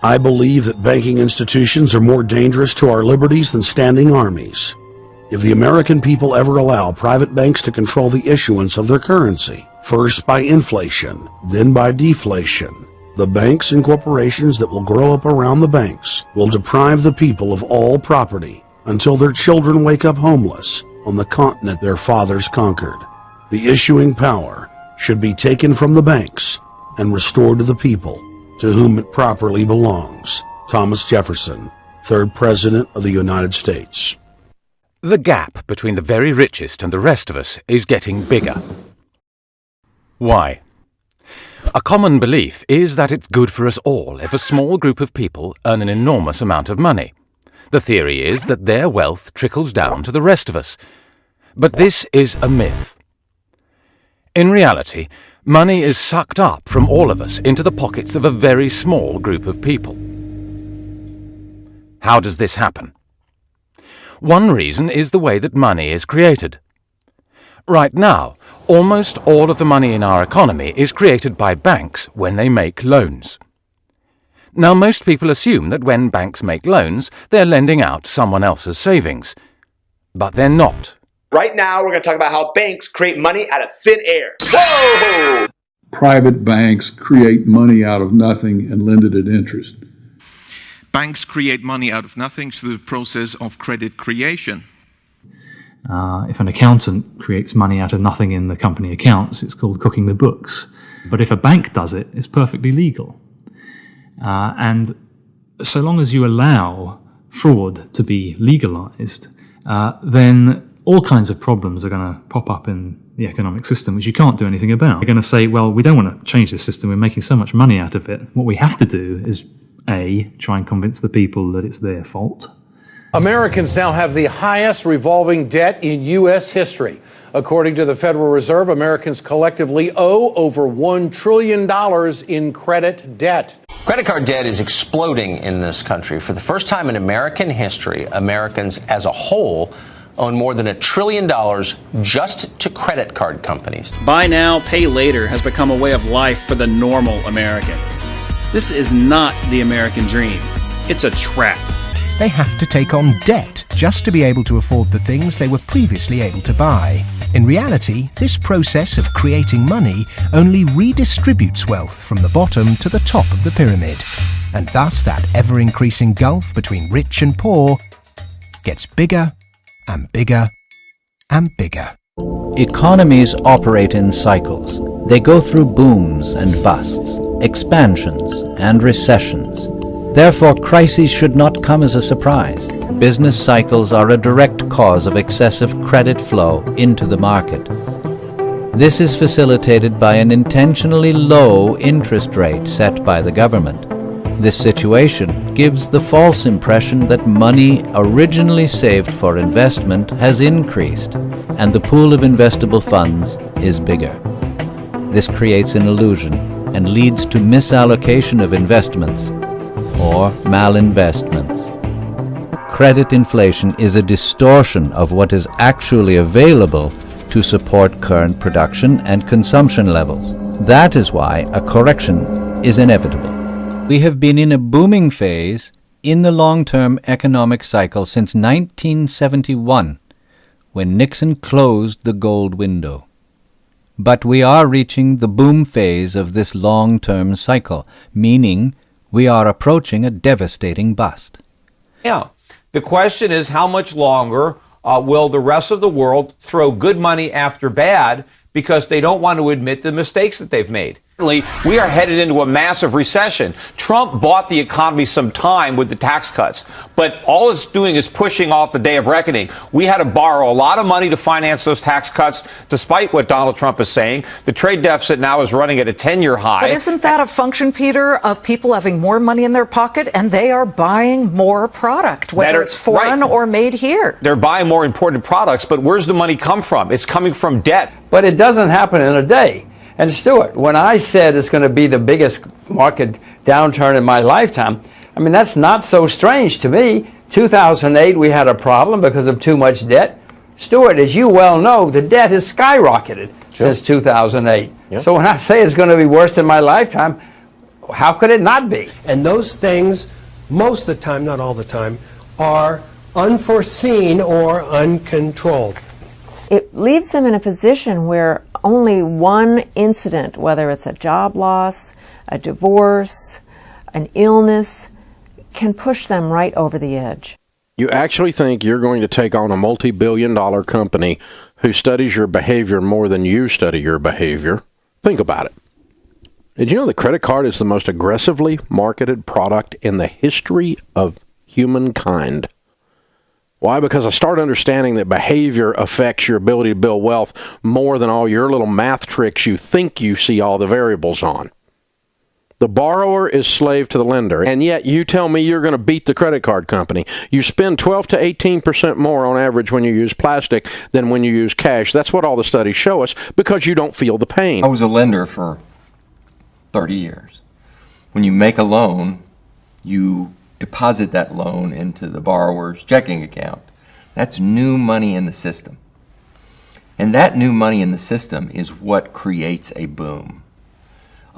I believe that banking institutions are more dangerous to our liberties than standing armies. If the American people ever allow private banks to control the issuance of their currency, first by inflation, then by deflation, the banks and corporations that will grow up around the banks will deprive the people of all property until their children wake up homeless on the continent their fathers conquered. The issuing power should be taken from the banks and restored to the people, to whom it properly belongs. Thomas Jefferson, 3rd President of the United States. The gap between the very richest and the rest of us is getting bigger. Why? A common belief is that it's good for us all if a small group of people earn an enormous amount of money. The theory is that their wealth trickles down to the rest of us. But this is a myth. In reality, money is sucked up from all of us into the pockets of a very small group of people. How does this happen? One reason is the way that money is created. Right now, almost all of the money in our economy is created by banks when they make loans. Now, most people assume that when banks make loans, they're lending out someone else's savings. But they're not. Right now, we're going to talk about how banks create money out of thin air. Whoa! Private banks create money out of nothing and lend it at interest. Banks create money out of nothing through the process of credit creation. If an accountant creates money out of nothing in the company accounts, it's called cooking the books. But if a bank does it, it's perfectly legal. And so long as you allow fraud to be legalized, then all kinds of problems are going to pop up in the economic system, which you can't do anything about. You're going to say, well, we don't want to change the system. We're making so much money out of it. What we have to do is, A, try and convince the people that it's their fault. Americans now have the highest revolving debt in U.S. history. According to the Federal Reserve, Americans collectively owe over $1 trillion in credit debt. Credit card debt is exploding in this country. For the first time in American history, Americans as a whole own more than $1 trillion just to credit card companies. Buy now, pay later has become a way of life for the normal American. This is not the American dream. It's a trap. They have to take on debt just to be able to afford the things they were previously able to buy. In reality, this process of creating money only redistributes wealth from the bottom to the top of the pyramid. And thus that ever-increasing gulf between rich and poor gets bigger and bigger and bigger. Economies operate in cycles. They go through booms and busts, expansions and recessions. Therefore, crises should not come as a surprise. Business cycles are a direct cause of excessive credit flow into the market. This is facilitated by an intentionally low interest rate set by the government. This situation gives the false impression that money originally saved for investment has increased and the pool of investable funds is bigger. This creates an illusion and leads to misallocation of investments or malinvestments. Credit inflation is a distortion of what is actually available to support current production and consumption levels. That is why a correction is inevitable. We have been in a booming phase in the long-term economic cycle since 1971, when Nixon closed the gold window. But we are reaching the boom phase of this long-term cycle, meaning we are approaching a devastating bust. Yeah. The question is, how much longer will the rest of the world throw good money after bad because they don't want to admit the mistakes that they've made? We are headed into a massive recession. Trump bought the economy some time with the tax cuts, but all it's doing is pushing off the day of reckoning. We had to borrow a lot of money to finance those tax cuts, despite what Donald Trump is saying. The trade deficit now is running at a 10-year high. But isn't that a function, Peter, of people having more money in their pocket and they are buying more product, whether it's foreign or made here? They're buying more imported products, but where's the money come from? It's coming from debt. But it doesn't happen in a day. And Stuart, when I said it's going to be the biggest market downturn in my lifetime, I mean, that's not so strange to me. 2008, we had a problem because of too much debt. Stuart, as you well know, the debt has skyrocketed since 2008. Yep. So when I say it's going to be worse than my lifetime, How could it not be? And those things, most of the time, not all the time, are unforeseen or uncontrolled. It leaves them in a position where only one incident, whether it's a job loss, a divorce, an illness, can push them right over the edge. You actually think you're going to take on a multi-billion-dollar company who studies your behavior more than you study your behavior? Think about it. Did you know the credit card is the most aggressively marketed product in the history of humankind? Why? Because I start understanding that behavior affects your ability to build wealth more than all your little math tricks you think you see all the variables on. The borrower is slave to the lender, and yet you tell me you're going to beat the credit card company. You spend 12 to 18% more on average when you use plastic than when you use cash. That's what all the studies show us, because you don't feel the pain. I was a lender for 30 years. When you make a loan, you deposit that loan into the borrower's checking account. That's new money in the system. And that new money in the system is what creates a boom.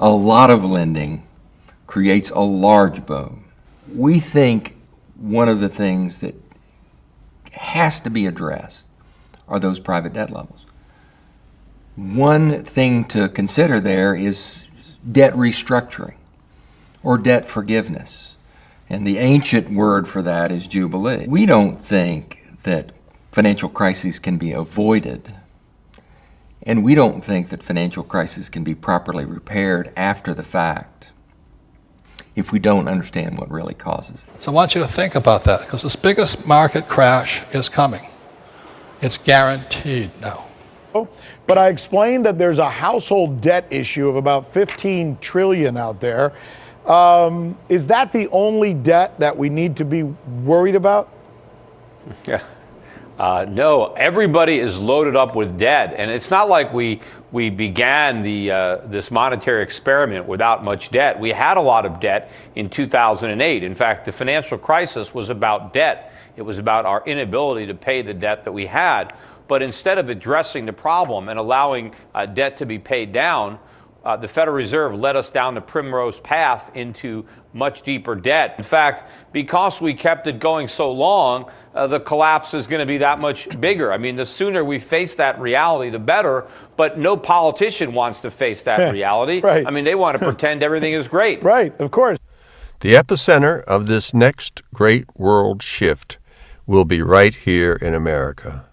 A lot of lending creates a large boom. We think one of the things that has to be addressed are those private debt levels. One thing to consider there is debt restructuring or debt forgiveness. And the ancient word for that is jubilee. We don't think that financial crises can be avoided. And we don't think that financial crises can be properly repaired after the fact if we don't understand what really causes them. So I want you to think about that, because this biggest market crash is coming. It's guaranteed now. But I explained that there's a household debt issue of about $15 trillion out there. Is that the only debt that we need to be worried about? Yeah. No, everybody is loaded up with debt, and it's not like we began this monetary experiment without much debt. We had a lot of debt in 2008. In fact, the financial crisis was about debt. It was about our inability to pay the debt that we had. But instead of addressing the problem and allowing debt to be paid down, the Federal Reserve led us down the primrose path into much deeper debt. In fact, because we kept it going so long, the collapse is going to be that much bigger. I mean, the sooner we face that reality, the better, but no politician wants to face that reality. Right. I mean, they want to pretend everything is great. Right, of course. The epicenter of this next great world shift will be right here in America.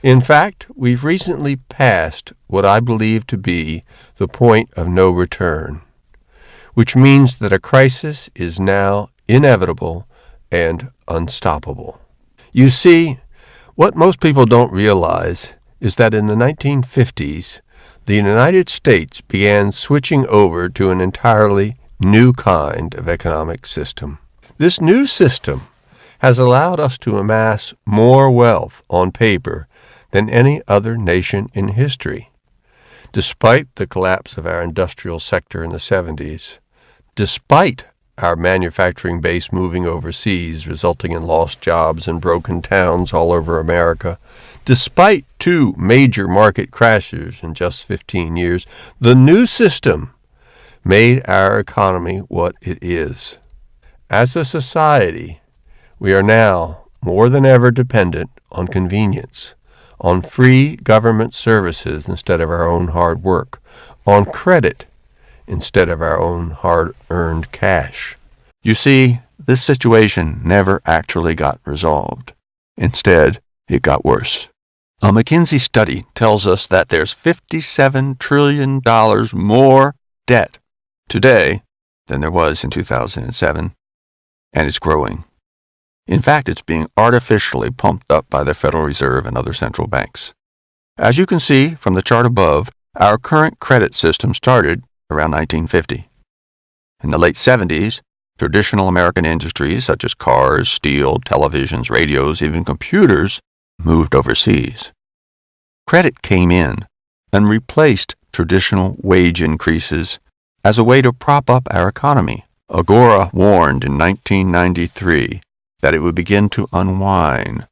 In fact, we've recently passed what I believe to be the point of no return, which means that a crisis is now inevitable and unstoppable. You see, what most people don't realize is that in the 1950s, the United States began switching over to an entirely new kind of economic system. This new system has allowed us to amass more wealth on paper than any other nation in history. Despite the collapse of our industrial sector in the 70s, despite our manufacturing base moving overseas, resulting in lost jobs and broken towns all over America, despite 2 major market crashes in just 15 years, the new system made our economy what it is. As a society, we are now more than ever dependent on convenience, on free government services instead of our own hard work, on credit instead of our own hard-earned cash. You see, this situation never actually got resolved. Instead, it got worse. A McKinsey study tells us that there's $57 trillion more debt today than there was in 2007, and it's growing. In fact, it's being artificially pumped up by the Federal Reserve and other central banks. As you can see from the chart above, our current credit system started around 1950. In the late 70s, traditional American industries such as cars, steel, televisions, radios, even computers moved overseas. Credit came in and replaced traditional wage increases as a way to prop up our economy. Agora warned in 1993 that it would begin to unwind,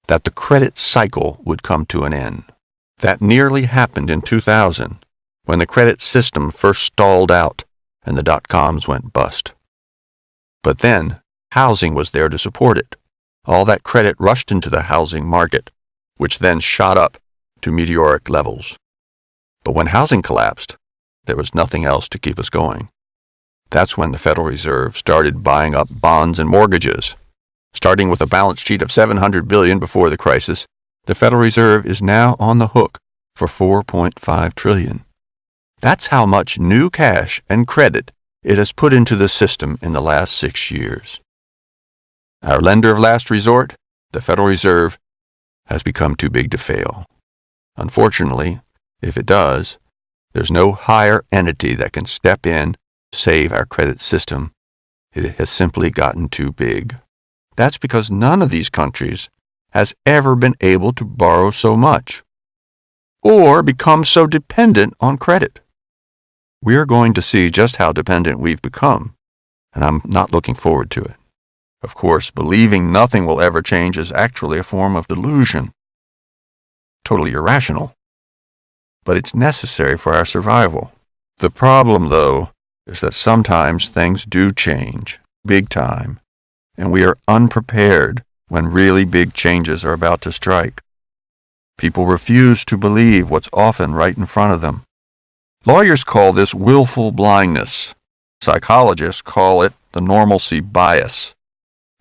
that the credit cycle would come to an end. That nearly happened in 2000, when the credit system first stalled out and the dot-coms went bust. But then, housing was there to support it. All that credit rushed into the housing market, which then shot up to meteoric levels. But when housing collapsed, there was nothing else to keep us going. That's when the Federal Reserve started buying up bonds and mortgages. Starting with a balance sheet of $700 billion before the crisis, the Federal Reserve is now on the hook for $4.5 trillion. That's how much new cash and credit it has put into the system in the last 6 years. Our lender of last resort, the Federal Reserve, has become too big to fail. Unfortunately, if it does, there's no higher entity that can step in, save our credit system. It has simply gotten too big. That's because none of these countries has ever been able to borrow so much or become so dependent on credit. We're going to see just how dependent we've become, and I'm not looking forward to it. Of course, believing nothing will ever change is actually a form of delusion. Totally irrational. But it's necessary for our survival. The problem, though, is that sometimes things do change, big time, and we are unprepared when really big changes are about to strike. People refuse to believe what's often right in front of them. Lawyers call this willful blindness. Psychologists call it the normalcy bias.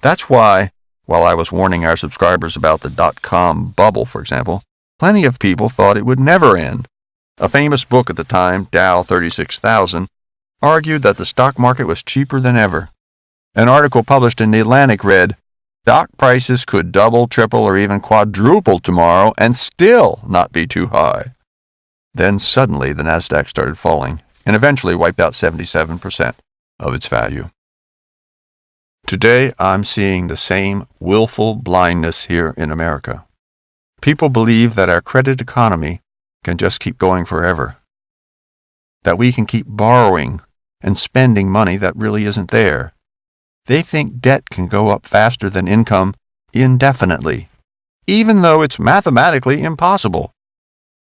That's why, while I was warning our subscribers about the dot-com bubble, for example, plenty of people thought it would never end. A famous book at the time, Dow 36,000, argued that the stock market was cheaper than ever. An article published in The Atlantic read, "Stock prices could double, triple, or even quadruple tomorrow and still not be too high." Then suddenly the Nasdaq started falling and eventually wiped out 77% of its value. Today I'm seeing the same willful blindness here in America. People believe that our credit economy can just keep going forever, that we can keep borrowing and spending money that really isn't there. They think debt can go up faster than income indefinitely, even though it's mathematically impossible.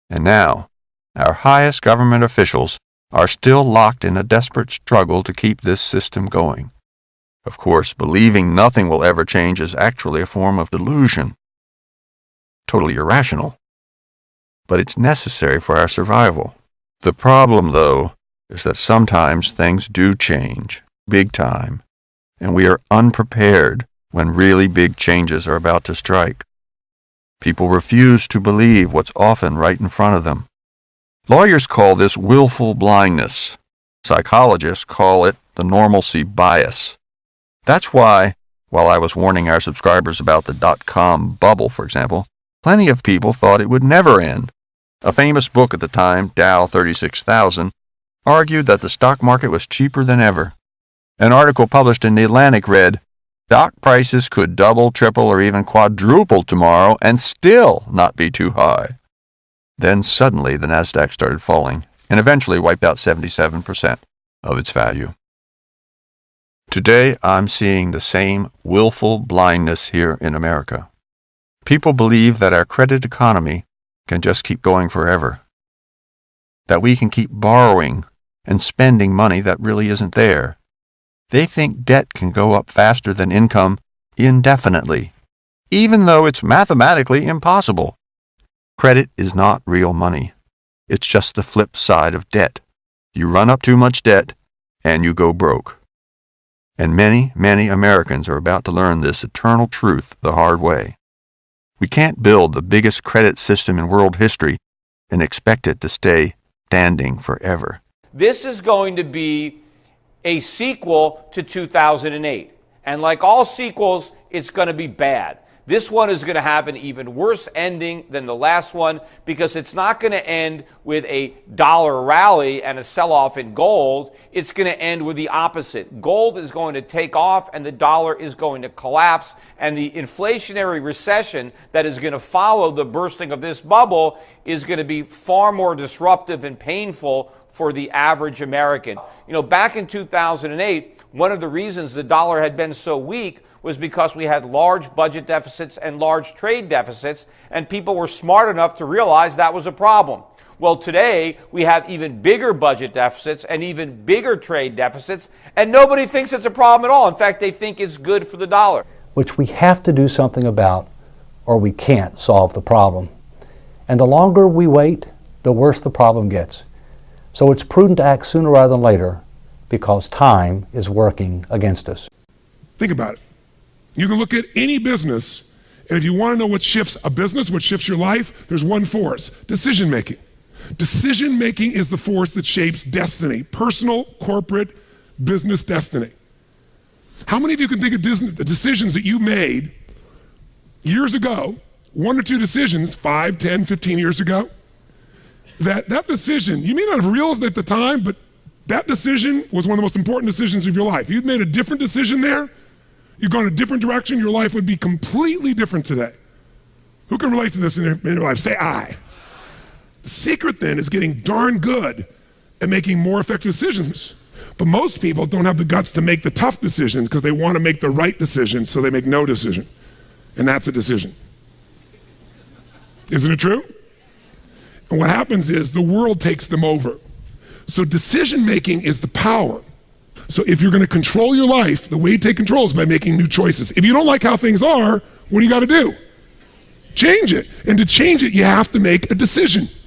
And now, our highest government officials are still locked in a desperate struggle to keep this system going. Of course, believing nothing will ever change is actually a form of delusion. Totally irrational. But it's necessary for our survival. The problem, though, is that sometimes things do change, big time, and we are unprepared when really big changes are about to strike. People refuse to believe what's often right in front of them. Lawyers call this willful blindness. Psychologists call it the normalcy bias. That's why, while I was warning our subscribers about the dot-com bubble, for example, plenty of people thought it would never end. A famous book at the time, Dow 36,000, argued that the stock market was cheaper than ever. An article published in The Atlantic read, "Stock prices could double, triple, or even quadruple tomorrow and still not be too high." Then suddenly the Nasdaq started falling and eventually wiped out 77% of its value. Today I'm seeing the same willful blindness here in America. People believe that our credit economy can just keep going forever, that we can keep borrowing and spending money that really isn't there. They think debt can go up faster than income indefinitely, even though it's mathematically impossible. Credit is not real money. It's just the flip side of debt. You run up too much debt, and you go broke. And many, many Americans are about to learn this eternal truth the hard way. We can't build the biggest credit system in world history and expect it to stay standing forever. This is going to be a sequel to 2008. And like all sequels, it's going to be bad. This one is going to have an even worse ending than the last one because it's not going to end with a dollar rally and a sell-off in gold. It's going to end with the opposite. Gold is going to take off and the dollar is going to collapse, and the inflationary recession that is going to follow the bursting of this bubble is going to be far more disruptive and painful for the average American. You know, back in 2008, one of the reasons the dollar had been so weak was because we had large budget deficits and large trade deficits, and people were smart enough to realize that was a problem. Well, today we have even bigger budget deficits and even bigger trade deficits, and nobody thinks it's a problem at all. In fact, they think it's good for the dollar. Which we have to do something about, or we can't solve the problem. And the longer we wait, the worse the problem gets. So it's prudent to act sooner rather than later, because time is working against us. Think about it. You can look at any business, and if you want to know what shifts a business, what shifts your life, there's one force: decision making. Decision making is the force that shapes destiny, personal, corporate, business destiny. How many of you can think of decisions that you made years ago, 1 or 2 decisions, 5, 10, 15 years ago, that decision, you may not have realized it at the time, but that decision was one of the most important decisions of your life. If you'd made a different decision there, you'd gone a different direction, your life would be completely different today. Who can relate to this in their life? Say I. The secret then is getting darn good at making more effective decisions. But most people don't have the guts to make the tough decisions because they want to make the right decision, so they make no decision. And that's a decision. Isn't it true? And what happens is the world takes them over. So decision making is the power. So if you're going to control your life, the way you take control is by making new choices. If you don't like how things are, what do you got to do? Change it. And to change it, you have to make a decision.